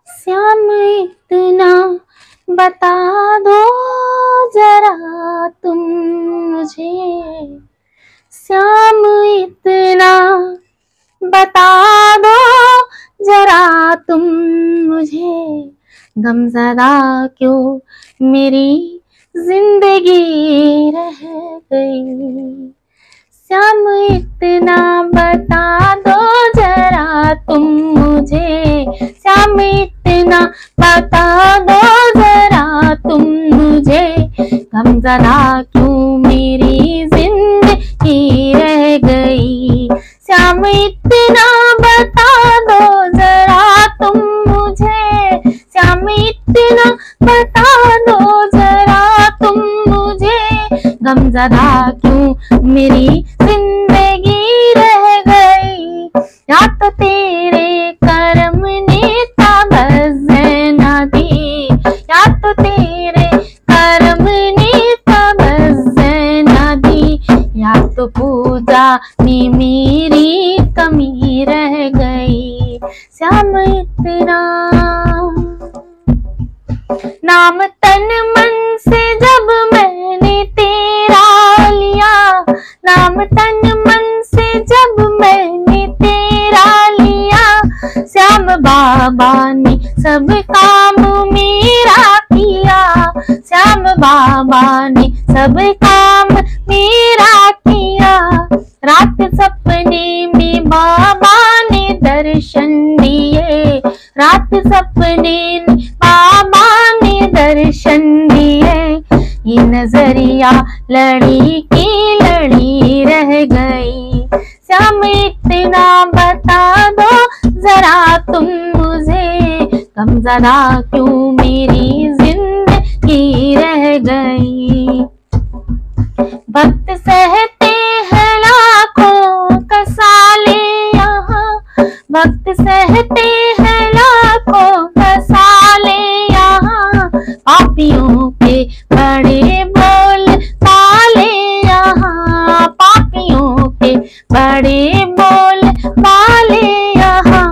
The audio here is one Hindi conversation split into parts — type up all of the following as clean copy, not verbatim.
श्याम इतना बता दो जरा तुम मुझे, श्याम इतना बता दो जरा तुम मुझे, गमज़दा क्यों मेरी जिंदगी रह गई। श्याम इतना बता दो जरा तुम मुझे, श्याम इतना बता दो जरा तुम मुझे, गमज़दा क्यों मेरी जिंदगी रह गई। श्याम इतना बता दो जरा तुम मुझे, श्याम इतना बता दो जरा तुम मुझे, गमज़दा क्यों मेरी जिंदगी रह गई। या तो तेरे करम ने तबज़्ज़ो न दी, या तो तेरे करम ने तबज़्ज़ो न दी, या तो पूजा में मेरी कमी रह गई। श्याम इतना नाम तन मन से जब मैंने तेरा लिया, नाम तन मन से जब मैंने तेरा लिया, श्याम बाबा ने सब काम मेरा किया, श्याम बाबा ने सब काम मेरा किया। रात सपने में बाबा ने दर्शन दिए, रात सपने में बाबा ने दर्शन दिए, ये नजरिया लड़ी की लड़ी रह गई। श्याम इतना बता दो जरा तुम मुझे, गमज़दा क्यों मेरी जिंदगी रह गई। वक्त सहते हैं लाखों कसाले यहाँ, वक्त सहते हैं लाखों कसाले यहाँ, पापियों के बड़े बोल बाले यहाँ, पापियों के बड़े बोल बाले यहाँ।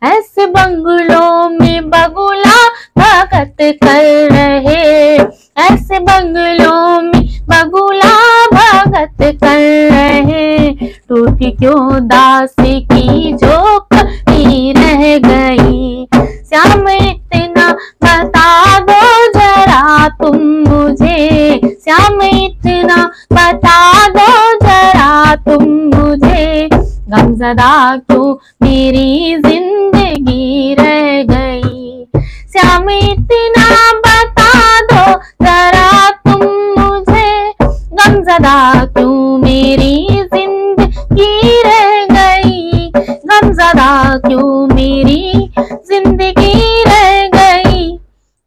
ऐसे बंगलों में बगुला भगत कर रहे, ऐसे बंगलों में बगुला भगत कर रहे, टूटी क्यों दासी की झोपड़ी रह गई। श्याम इतना बता दो जरा तुम मुझे, श्याम इतना बता दो जरा तुम मुझे, गमज़दा क्यों मेरी जिंदगी रह गई। श्याम इतना बता दो जरा तुम मुझे, गमज़दा क्यों मेरी जिंदगी रह गई, गमज़दा क्यों मेरी जिंदगी रह गई।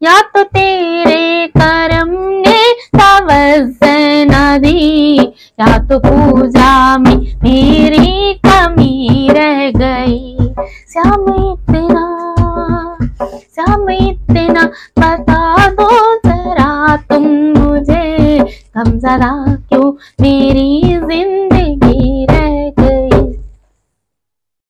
या तो तेरे करम ने तबज़्ज़ो न दी, या तो पूजा में मेरी कमी रह गई। श्याम इतना बता दो जरा तुम मुझे, गमज़दा क्यों